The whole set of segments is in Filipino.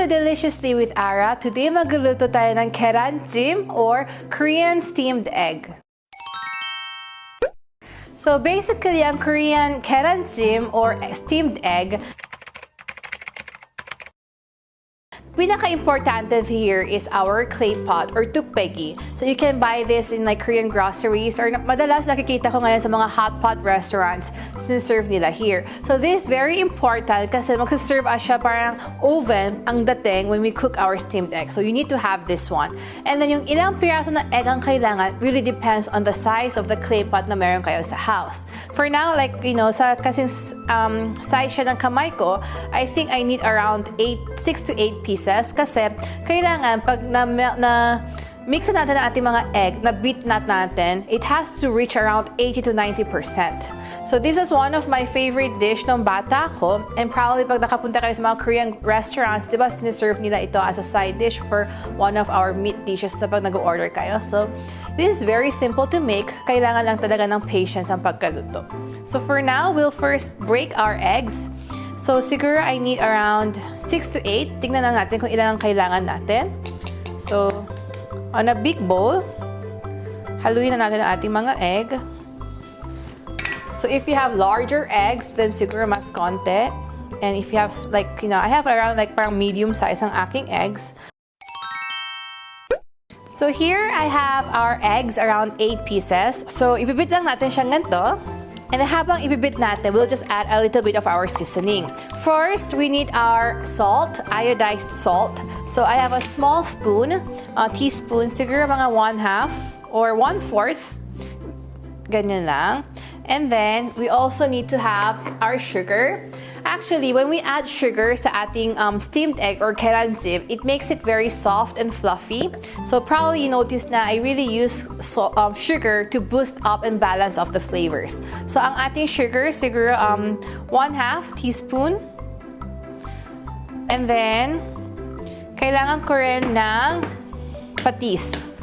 to Deliciously with Ara. Today magluluto tayo ng Gyeran Jjim or Korean steamed egg. So basically, ang Korean Gyeran Jjim or steamed egg, pinaka-importante here is our clay pot or tukbaegi. So you can buy this in like Korean groceries or madalas nakikita ko ngayon sa mga hot pot restaurants, siniserve nila here. So this is very important kasi mag-serve siya parang oven ang dating when we cook our steamed egg. So you need to have this one. And then yung ilang piraso na egg ang kailangan really depends on the size of the clay pot na meron kayo sa house. For now, like, you know, sa kasing size siya ng kamay ko, I think I need around 6 to 8 pieces. Kasi kailangan pag mix natin ang ating mga egg, na beat natin, it has to reach around 80 to 90%. So this is one of my favorite dish ng bata ko, and probably pag nakapunta kayo sa mga Korean restaurants, di ba siniserve nila ito as a side dish for one of our meat dishes na pag nag-order kayo. So this is very simple to make. Kailangan lang talaga ng patience ang pagkaluto. So for now, we'll first break our eggs. So, siguro I need around 6 to 8. Tingnan lang natin kung ilan ang kailangan natin. So, on a big bowl, haluin na natin ang ating mga egg. So, if you have larger eggs, then siguro mas konti. And if you have, like, you know, I have around like parang medium size ang aking eggs. So, here I have our eggs around 8 pieces. So, ibibit lang natin siya ganito. And habang ibibit natin, we'll just add a little bit of our seasoning. First, we need our salt, iodized salt. So I have a small spoon, a teaspoon, siguro mga 1/2 or 1/4. Ganyan lang. And then, we also need to have our sugar. Actually, when we add sugar sa ating steamed egg or Gyeran Jjim, it makes it very soft and fluffy. So probably you notice na I really use sugar to boost up and balance of the flavors. So ang ating sugar, siguro 1/2 teaspoon. And then, kailangan ko rin ng patis.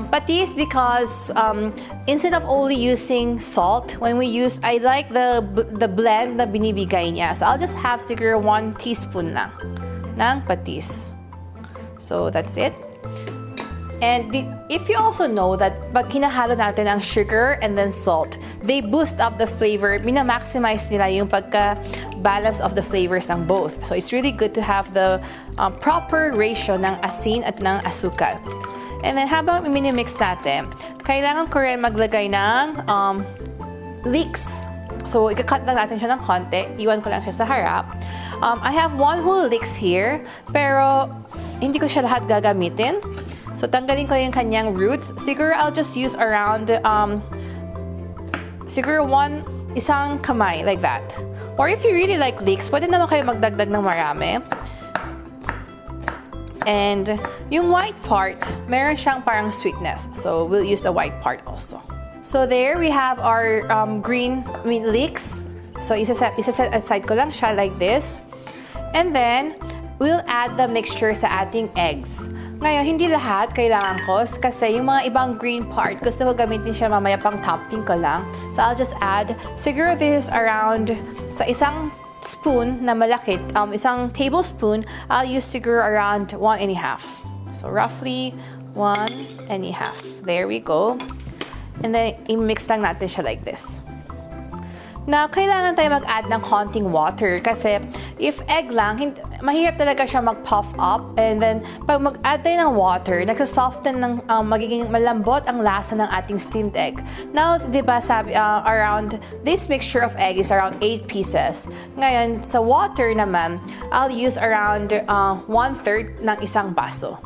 Patis because instead of only using salt, when we use, I like the blend na binibigay niya. So I'll just have siguro 1 teaspoon lang ng patis. So that's it. And if you also know that pag hinahalo natin ang sugar and then salt, they boost up the flavor, minamaximize nila yung pagka-balance of the flavors ng both. So it's really good to have the proper ratio ng asin at ng asukal. And then habang minimix natin, kailangan ko rin maglagay ng leeks. So ika-cut lang natin siya ng konti. Iwan ko lang siya sa harap. I have 1 whole leeks here, pero hindi ko siya lahat gagamitin. So tanggalin ko yung kanyang roots. Siguro I'll just use around siguro isang kamay, like that. Or if you really like leeks, pwede naman kayo magdagdag ng marami. And yung white part, meron siyang parang sweetness. So we'll use the white part also. So there we have our leeks. So isa-set aside ko lang siya like this. And then, we'll add the mixture sa ating eggs. Ngayon, hindi lahat kailangan ko kasi yung mga ibang green part, gusto ko gamitin siya mamaya pang topping ko lang. So I'll just add, siguro this is around sa isang spoon na malaki, isang tablespoon, I'll use siguro around 1 1/2. So roughly 1 1/2. There we go. And then i-mix lang natin siya like this. Now, kailangan tayo mag-add ng konting water kasi if egg lang, mahirap talaga siya mag-puff up. And then, pag mag-add tayo ng water, nagsasoften ng magiging malambot ang lasa ng ating steamed egg. Now, di ba sabi, around, this mixture of egg is around 8 pieces. Ngayon, sa water naman, I'll use around 1/3 ng isang baso.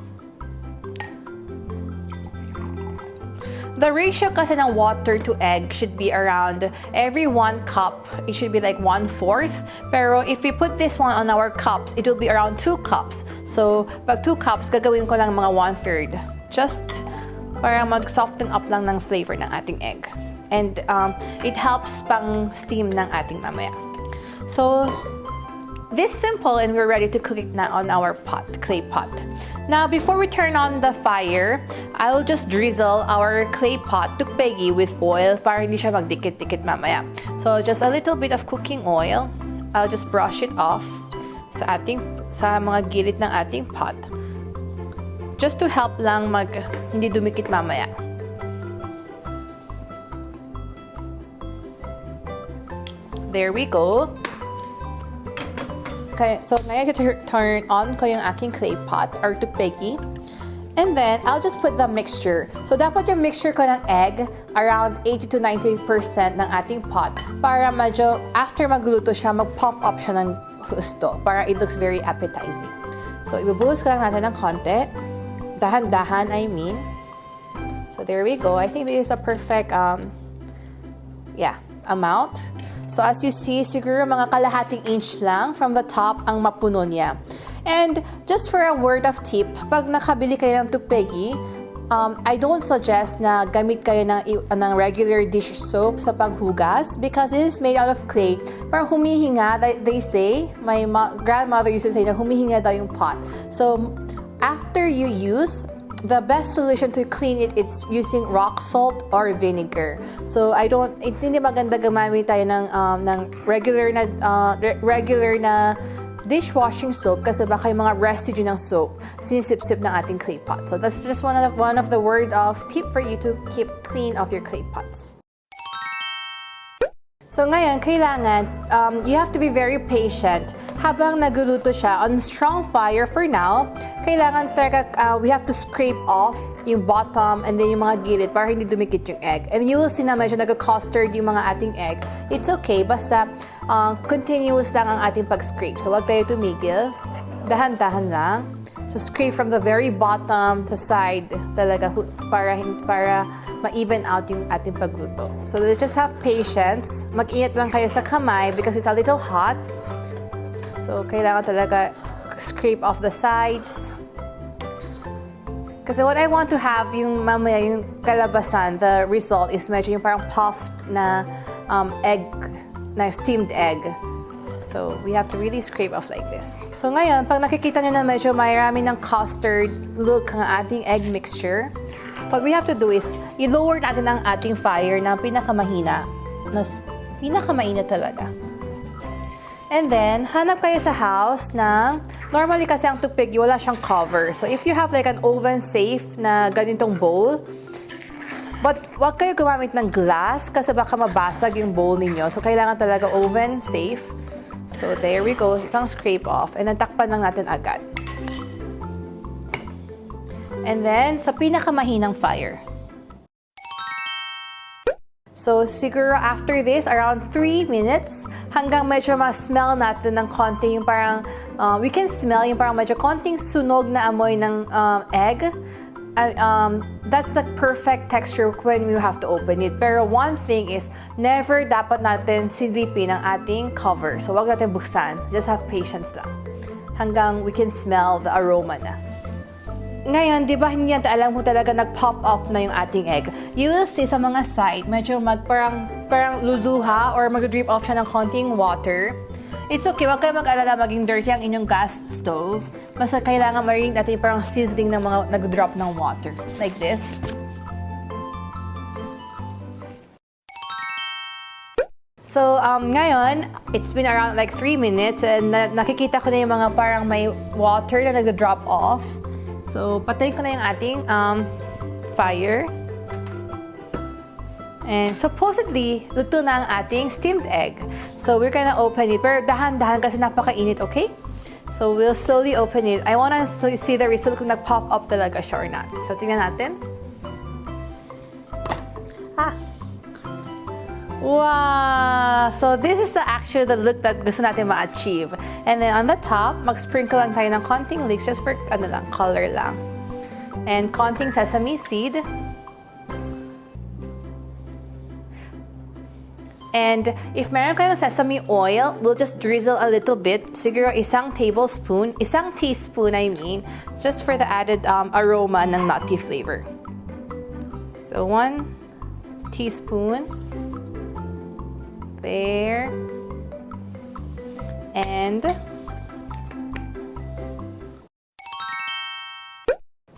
The ratio kasi ng water to egg should be around every 1 cup. It should be like 1/4. Pero if we put this one on our cups, it will be around 2 cups. So, pag 2 cups, gagawin ko lang mga 1/3. Just para mag-soften up lang ng flavor ng ating egg. And it helps pang steam ng ating mamaya. So, this simple and we're ready to cook it now on our clay pot. Now, before we turn on the fire, I will just drizzle our clay pot tukbaegi with oil para hindi siya magdikit-dikit mamaya. So, just a little bit of cooking oil. I'll just brush it off sa ating sa mga gilid ng ating pot. Just to help lang hindi dumikit mamaya. There we go. Okay, so ngayon turn on ko yung aking clay pot or tukpeki. And then, I'll just put the mixture. So, dapat yung mixture ko ng egg around 80 to 90% ng ating pot para medyo, after magluto siya, mag-puff up siya ng gusto para it looks very appetizing. So, ibubuhos ko lang natin ng konti. Dahan-dahan, I mean. So, there we go. I think this is a perfect, amount. So, as you see, siguro mga kalahating inch lang from the top ang mapuno niya. And just for a word of tip, pag nakabili kayo ng tukpeki, I don't suggest na gamit kayo ng regular dish soap sa panghugas because it is made out of clay. Parang humihinga, they say, my grandmother used to say na humihinga daw yung pot. So, after you use, the best solution to clean it is using rock salt or vinegar. So hindi maganda gumamit tayo ng regular na dishwashing soap kasi baka yung mga residue ng soap sinisip-sip ng ating clay pot. So that's just one of the word of tip for you to keep clean of your clay pots. So ngayon, kailangan, you have to be very patient habang nagluluto siya on strong fire for now. Kailangan we have to scrape off yung bottom and then yung mga gilid para hindi dumikit yung egg. And you will see na medyo nag-custard yung mga ating egg. It's okay, basta continuous lang ang ating pag-scrape. So wag tayo tumigil. Dahan-dahan lang. So scrape from the very bottom sa side talaga para ma-even out yung ating pagluto. So let's just have patience. Mag-ingat lang kayo sa kamay because it's a little hot. So kailangan talaga scrape off the sides. Kasi what I want to have yung mamaya yung kalabasan, the result is medyo yung parang puffed na egg, na steamed egg. So, we have to really scrape off like this. So, ngayon, pag nakikita nyo na medyo marami ng custard look ang ating egg mixture, what we have to do is, i-lower natin ang ating fire na pinakamahina. Pinakamainit talaga. And then, hanap kayo sa house ng, normally kasi ang tukpeki, wala siyang cover. So, if you have like an oven-safe na ganitong bowl, but wag kayo gumamit ng glass kasi baka mabasag yung bowl ninyo. So, kailangan talaga oven-safe. So, there we go. Isang scrape off. And then, takpan lang natin agad. And then, sa pinakamahinang fire. So, siguro after this, around 3 minutes, hanggang medyo ma-smell natin ng konti yung parang, we can smell yung parang medyo konting sunog na amoy ng egg. That's the perfect texture when you have to open it. Pero one thing is, never dapat natin silipin ang ating cover. So, wag natin buksan. Just have patience lang. Hanggang we can smell the aroma na. Ngayon, di ba hindi natin alam kung talaga nag-pop up na yung ating egg? You will see sa mga side, medyo parang luluha or mag-drip off siya ng konting water. It's okay, wag kayo mag-alala maging dirty ang inyong gas stove. Basta kailangan marinig natin parang sizzling ng mga nag-drop ng water. Like this. So, ngayon, it's been around like 3 minutes and nakikita ko na yung mga parang may water na nag-drop off. So, patayin ko na yung ating fire. And supposedly, luto na ang ating steamed egg. So, we're gonna open it. Pero dahan-dahan kasi napakainit, okay? So, we'll slowly open it. I wanna see the result kung nag-pop up talaga siya or not. So, tingnan natin. Wow! So, this is the look that gusto natin ma-achieve. And then, on the top, mag-sprinkle lang tayo ng konting leeks just for, color lang. And konting sesame seed. And if meron kayong sesame oil, we'll just drizzle a little bit. Siguro isang teaspoon, I mean, just for the added aroma ng nutty flavor. So 1 teaspoon. There. And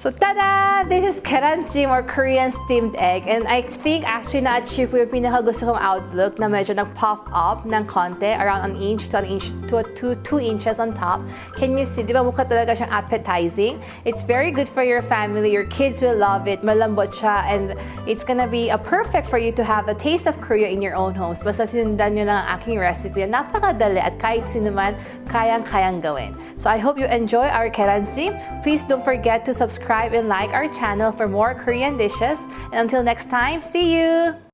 So tada! This is Gyeran Jjim or Korean steamed egg. And I think actually na-achieve ko yung pinaka-gusto kong outlook na medyo nag-puff up ng konti, around an inch to 2 inches on top. Can you see? Di ba mukha talaga siyang appetizing? It's very good for your family. Your kids will love it. Malambot siya. And it's gonna be perfect for you to have the taste of Korea in your own homes. Basta sinundan nyo lang ang aking recipe. Napakadali at kahit sino man, kayang-kayang gawin. So I hope you enjoy our Gyeran Jjim. Please don't forget to subscribe and like our channel for more Korean dishes. And until next time, see you!